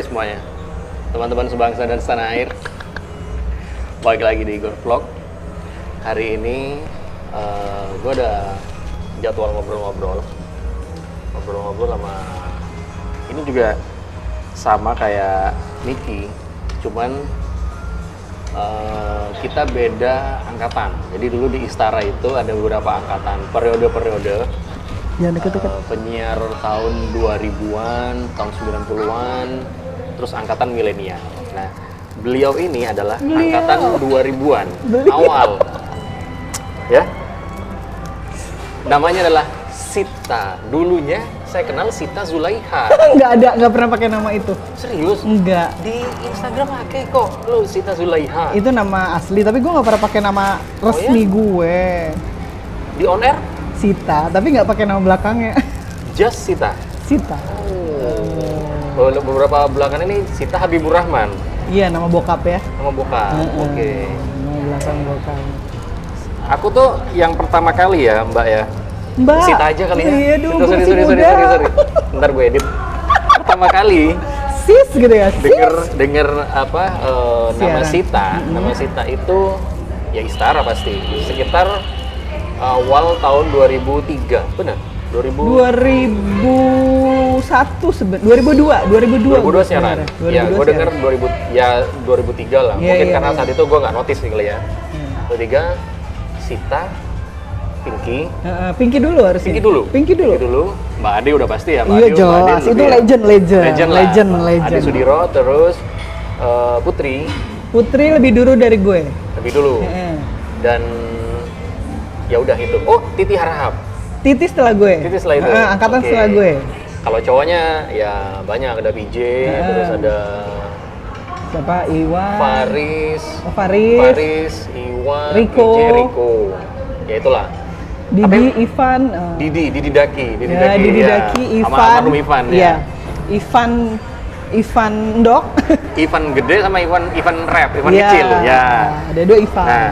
sore semuanya, teman-teman sebangsa dan setanah air. Balik lagi di Igor Vlog. Hari ini gue ada jadwal ngobrol-ngobrol sama ini juga sama kayak Niki, cuman kita beda angkatan. Jadi dulu di Istara itu ada beberapa angkatan, periode-periode. Penyiar tahun 2000-an, tahun 90-an, terus angkatan milenial. Nah, beliau ini adalah angkatan 2000-an awal. Ya. Namanya adalah Sita. Dulunya saya kenal Sita Zulaiha. Nggak pernah pakai nama itu. Serius? Enggak. Di Instagram pakai kok, lu Sita Zulaiha. Itu nama asli, tapi gue nggak pernah pakai nama resmi gue. Di on air? Sita, tapi nggak pakai nama belakangnya. Just Sita? Sita. Oh, beberapa belakangan ini Sita Habibur Rahman? Iya, nama bokap ya. Nama bokap, oke. Nama belakang bokap. Aku tuh yang pertama kali ya, Mbak ya. Mbak. Sita aja kali ya. Iya dong, sorry. Bentar gue edit. Pertama kali Sis gitu ya. Denger apa nama Sita. Nama Sita itu ya Istara pasti. Sekitar awal tahun 2003. Benar? 2002 siaran. Ya, gue denger 2003 lah. Mungkin karena saat itu gue nggak notice nih kali ya. 2003 Sita, Pinky dulu harusnya. Pinky dulu. Mbak Ade udah pasti ya. Iya jelas, itu legend. Ade Sudiro, terus Putri lebih dulu dari gue. Lebih dulu. Dan ya udah itu. Oh, Titi Harahap. Titi setelah gue. Setelah itu. Angkatan setelah gue. Kalau cowoknya ya banyak, ada PJ, terus ada siapa? Iwan. Faris, Iwan, Riko. PJ, Riko. Ya itulah. Didi, Ivan. Didi Daki, Ivan. Sama Ivan ya. Ivan Dok. Ivan gede sama Ivan rap, Ivan kecil ya. Ada dua Ivan. Nah,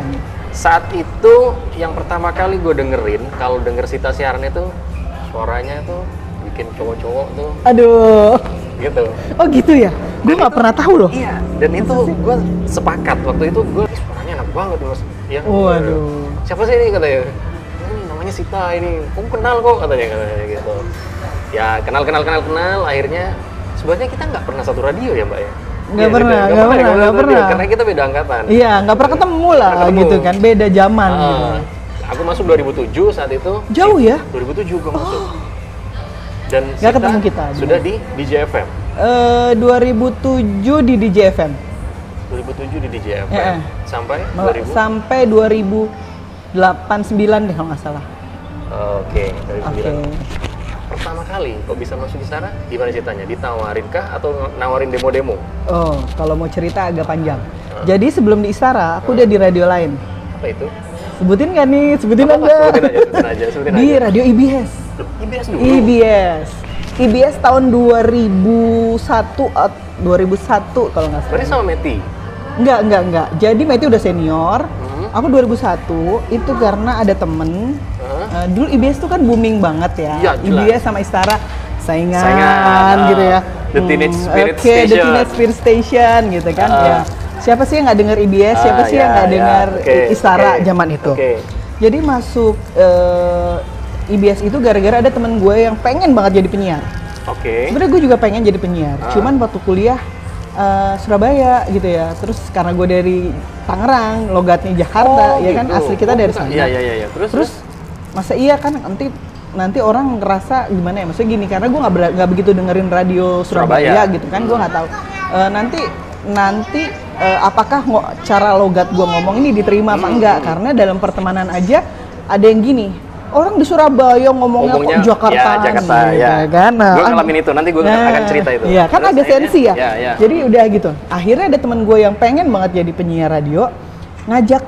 saat itu yang pertama kali gue dengerin, kalau denger Sita siaran itu suaranya tuh bikin cowok-cowok tuh. Aduh. Gitu. Oh gitu ya? Gue nggak pernah tahu loh. Iya. Dan itu gue sepakat waktu itu gue suaranya enak banget Mas. Ya. Waduh. Siapa sih ini katanya? Ini namanya Sita ini. Kamu kenal kok katanya gitu. Ya kenal. Akhirnya sebenarnya kita nggak pernah satu radio ya Mbak ya. Nggak pernah. Karena kita beda angkatan. Iya, nggak pernah ketemu lah gitu kan, beda zaman gitu. Aku masuk 2007 saat itu. Jauh ya? 2007 gue masuk. Dan nggak ketemu kita. Sudah di DJ FM. 2007 di DJ FM. 2007 di DJ FM. Sampai 2008-9 deh kalau nggak salah. Oke, 2009. Pertama kali kok bisa masuk di sana, gimana ceritanya? Ditawarin kah atau nawarin demo-demo? Oh, kalau mau cerita agak panjang. Jadi sebelum di Istara, aku udah di radio lain. Apa itu? Sebutin nggak nih? Sebutin aja. Di radio IBS. IBS dulu? IBS tahun 2001 kalau nggak salah. Berarti sama Meti? Enggak. Jadi Meti udah senior. Aku 2001 itu karena ada temen. Dulu IBS tuh kan booming banget ya. Iya, IBS sama Istara saingan gitu ya. The Teenage Spirit Station. The Teenage Spirit Station gitu kan ya. Siapa sih yang nggak dengar IBS? Siapa sih yang nggak dengar Istara zaman itu? Jadi masuk IBS itu gara-gara ada temen gue yang pengen banget jadi penyiar. Sebenarnya gue juga pengen jadi penyiar. Cuman waktu kuliah Surabaya gitu ya. Terus karena gue dari Tangerang, logatnya Jakarta, ya kan asli kita dari sana. Iya. Terus masa iya kan nanti orang ngerasa gimana ya? Maksudnya gini, karena gue nggak begitu dengerin radio Surabaya gitu kan, gue nggak tahu. Nanti apakah cara logat gue ngomong ini diterima apa enggak? Karena dalam pertemanan aja ada yang gini. Orang di Surabaya ngomongnya kok Jakarta ya. Kan? Gue ngalamin itu, nanti gue akan cerita itu. Iya, kan ada sensi ya. Ya. Jadi udah gitu. Akhirnya ada teman gue yang pengen banget jadi penyiar radio, ngajak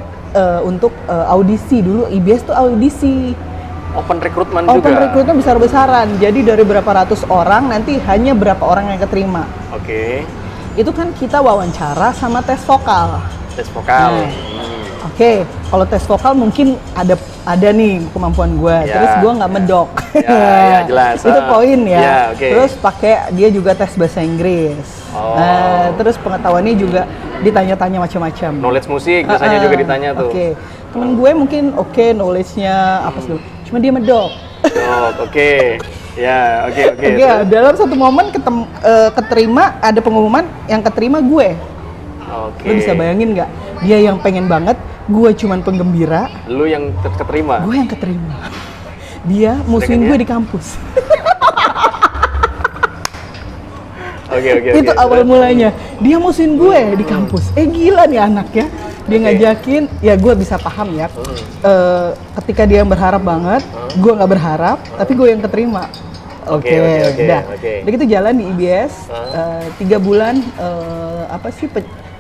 untuk audisi dulu. IBS tuh audisi. Open recruitment juga? Open recruitment besar-besaran. Jadi dari berapa ratus orang, nanti hanya berapa orang yang keterima. Itu kan kita wawancara sama tes vokal. Tes vokal. Oke, kalau tes vokal mungkin ada ada nih kemampuan gue, terus gue nggak medok. Ya, jelas. Itu poin ya. Okay. Terus pakai dia juga tes bahasa Inggris. Terus pengetahuannya juga ditanya-tanya macam-macam. Knowledge musik biasanya juga ditanya tuh. Oke. Temen gue mungkin knowledge-nya apa segala. Cuma dia medok. Oke. Ya, oke. Dalam satu momen keterima, ada pengumuman yang keterima gue. Oke. Lo bisa bayangin nggak? Dia yang pengen banget, gue cuman penggembira. Lu yang keterima? Gue yang keterima. Dia musuhin gue di kampus. Oke. Itu awal mulanya. Dia musuhin gue di kampus. Gila nih anak ya. Dia ngajakin, ya gue bisa paham ya. Ketika dia yang berharap banget, gue nggak berharap, tapi gue yang keterima. Oke. Udah gitu jalan di IBS 3 bulan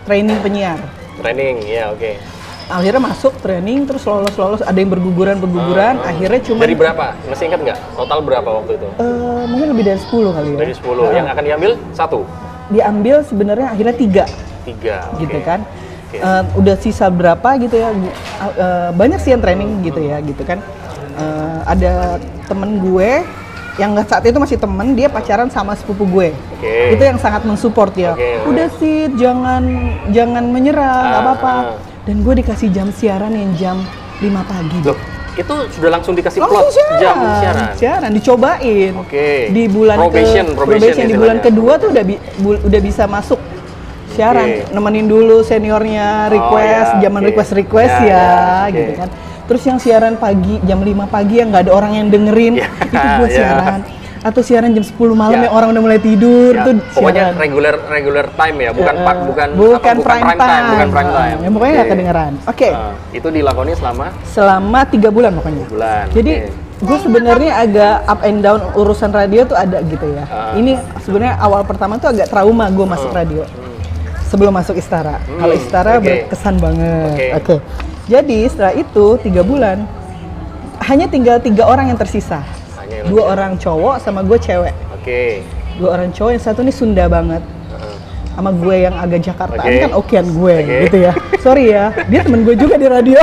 training penyiar. Training, ya oke. Akhirnya masuk training, terus lolos, ada yang berguguran, akhirnya cuma... Dari berapa? Masih ingat nggak? Total berapa waktu itu? Mungkin lebih dari 10 kali ya. Dari 10, yang akan diambil 1? Diambil sebenarnya akhirnya 3. 3, gitu kan. Udah sisa berapa gitu ya, banyak sih yang training gitu ya, gitu kan. Ada temen gue, yang saat itu masih temen, dia pacaran sama sepupu gue. Itu yang sangat mensupport ya. Udah sih, jangan menyerah, nggak apa-apa. Dan gue dikasih jam siaran yang jam 5 pagi. Loh, itu sudah langsung dikasih plot jam siaran? Dicobain. Di bulan probation di bulan kedua tuh udah bisa masuk siaran. Nemenin dulu seniornya request, zaman request gitu kan. Terus yang siaran pagi, jam 5 pagi yang nggak ada orang yang dengerin, itu gue siaran. Atau siaran jam 10 malam yang orang udah mulai tidur, tuh pokoknya regular time ya, bukan prime time. Ya, pokoknya nggak kedengeran. Itu dilakoni selama 3 bulan pokoknya. Jadi gue sebenarnya agak up and down urusan radio tuh ada gitu ya. Ini sebenarnya awal pertama tuh agak trauma gue masuk radio. Sebelum masuk Istara. Kalau Istara berkesan banget. Jadi setelah itu 3 bulan hanya tinggal 3 orang yang tersisa. 2 orang cowok sama gue cewek. 2 orang cowok, yang satu nih Sunda banget. Sama gue yang agak Jakartaan kan okean gue gitu ya. Sorry ya, dia temen gue juga di radio.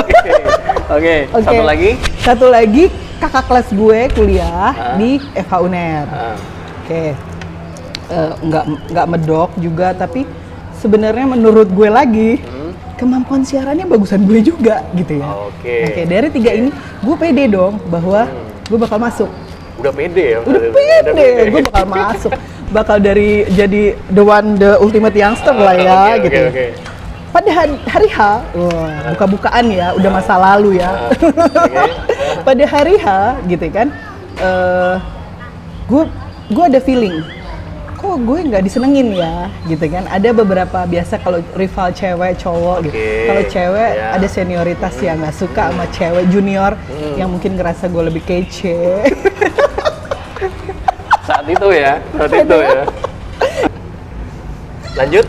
Satu lagi kakak kelas gue kuliah di FH UNER. Nggak medok juga, tapi sebenarnya menurut gue lagi kemampuan siarannya bagusan gue juga gitu ya. Dari 3 ini gue pede dong bahwa gue bakal masuk. Udah pede ya? Udah pede, gue bakal masuk. Bakal jadi the ultimate youngster lah ya gitu. Pada hari H, buka-bukaan ya, udah masa lalu ya. Pada hari H gitu kan, gue ada feeling, kok gue nggak disenengin ya gitu kan. Ada beberapa, biasa kalau rival cewek cowok gitu, kalau cewek ada senioritas yang nggak suka sama cewek junior yang mungkin ngerasa gue lebih kece. saat itu ya. Lanjut.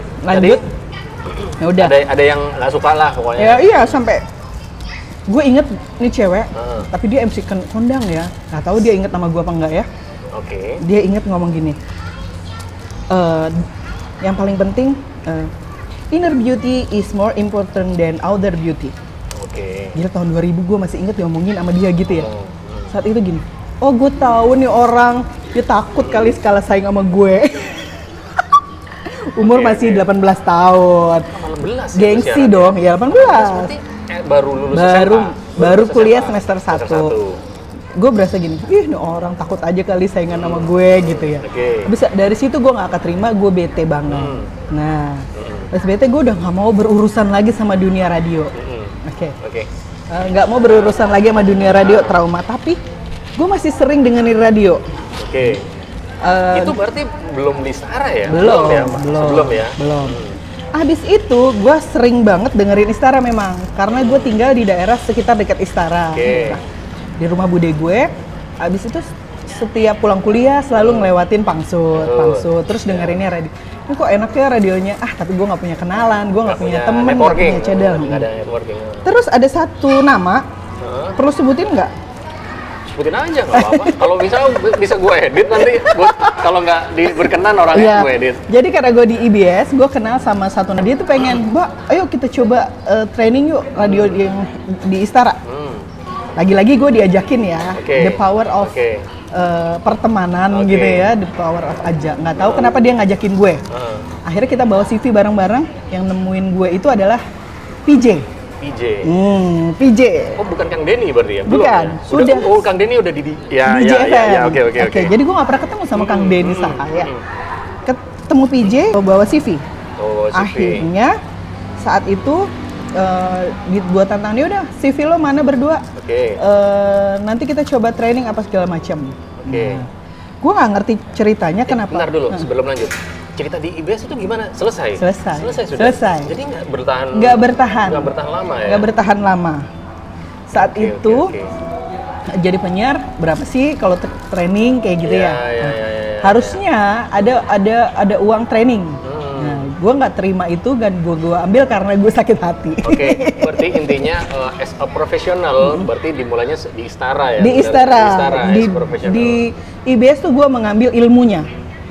Ya udah. Ada yang nggak suka lah pokoknya. Ya iya, sampai gue inget nih cewek, tapi dia MC kondang ya. Nggak tahu dia inget nama gue apa enggak ya. Dia inget ngomong gini. Yang paling penting, inner beauty is more important than outer beauty. Gila, tahun 2000 gue masih inget diomongin sama dia gitu ya. Saat itu gini, oh gue tahu nih orang, dia takut kali sekali saing sama gue. Umur masih 18 tahun. 18 Gengsi ya, dong, ya 18. Baru lulus baru kuliah semester 1. Gue berasa gini, nih orang takut aja kali saingan sama gue gitu ya. Bisa dari situ gue nggak keterima, gue bete banget. Nah, pas bete gue udah nggak mau berurusan lagi sama dunia radio. Nggak mau berurusan lagi sama dunia radio, trauma. Tapi gue masih sering dengerin radio. Itu berarti belum di Istara ya? Belum. Habis itu gue sering banget dengerin Istara memang, karena gue tinggal di daerah sekitar dekat Istara. Di rumah bude gue. Habis itu setiap pulang kuliah selalu ngelewatin pangsut, terus dengerinnya radio. Ini kok enak ya radionya, tapi gue nggak punya kenalan, gue nggak punya temen, nggak punya channel. Terus ada satu nama, perlu sebutin nggak? Sebutin aja, nggak apa-apa. Kalau bisa gue edit nanti. Kalau nggak berkenan orangnya gue edit. Jadi karena gue di IBS, gue kenal sama satu. Dia tuh pengen, Mbak, ayo kita coba training yuk radio yang di Istara. lagi-lagi gue diajakin ya, the power of pertemanan gitu ya, the power of aja. Nggak tahu kenapa dia ngajakin gue. Akhirnya kita bawa CV bareng-bareng. Yang nemuin gue itu adalah PJ. PJ. Oh, bukan Kang Denny berarti ya? Bukan, ya? sudah. Oh, Kang Denny udah di JFM. Oke. Jadi gue nggak pernah ketemu sama Kang Denny Sahaya. Ketemu PJ, bawa CV. Akhirnya saat itu buat tantang dia udah CV lo mana berdua. Nanti kita coba training apa segala macam. Gue nggak ngerti ceritanya kenapa. Bentar dulu sebelum lanjut. Cerita di IBS itu gimana? Selesai sudah. Jadi nggak bertahan lama ya? Nggak bertahan lama. Saat itu jadi penyiar berapa sih kalau training kayak gitu ya? Harusnya ada uang training. Nah, gue nggak terima itu dan gue ambil karena gue sakit hati. Berarti intinya as a professional berarti dimulainya di Istara ya? Di Istara. Di IBS tuh gue mengambil ilmunya.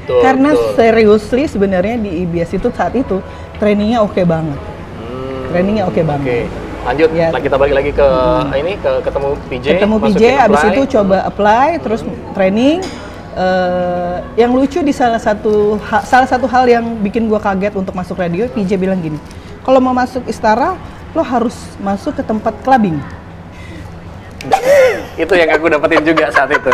Karena seriously sebenarnya di IBS itu saat itu trainingnya oke banget. Lanjut, kita balik lagi ke ini ketemu PJ. Abis itu coba apply, terus training. Yang lucu di salah satu hal yang bikin gua kaget untuk masuk radio, PJ bilang gini, kalau mau masuk Istara, lo harus masuk ke tempat clubbing. Itu yang aku dapetin juga saat itu.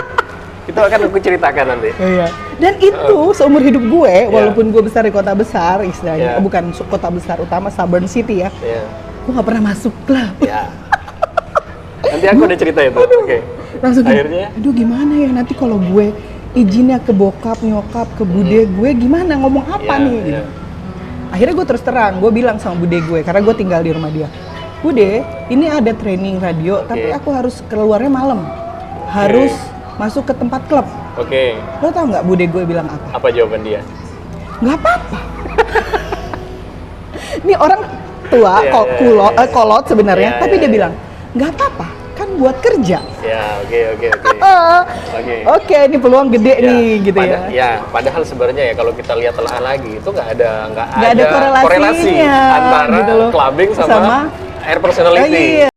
Itu akan aku ceritakan nanti. Iya. Dan itu seumur hidup gue, walaupun gue besar di kota besar, istilahnya bukan kota besar utama, suburban city ya, gue nggak pernah masuk klub. Nanti aku udah cerita itu. Langsung akhirnya, aduh gimana ya nanti kalau gue izinnya ke bokap, nyokap, ke bude gue gimana, ngomong apa nih? Gitu. Akhirnya gue terus terang, gue bilang sama bude gue, karena gue tinggal di rumah dia, Bude, ini ada training radio, tapi aku harus keluarnya malam, harus masuk ke tempat klub. Lo tau nggak bude gue bilang apa? Apa jawaban dia? Nggak apa-apa. Ini orang tua, kolot sebenarnya, tapi dia bilang nggak apa-apa, kan buat kerja. Oke, ini peluang gede nih, gitu padahal sebenarnya ya kalau kita lihat telah lagi itu nggak ada korelasi antara gitu clubbing sama air personality.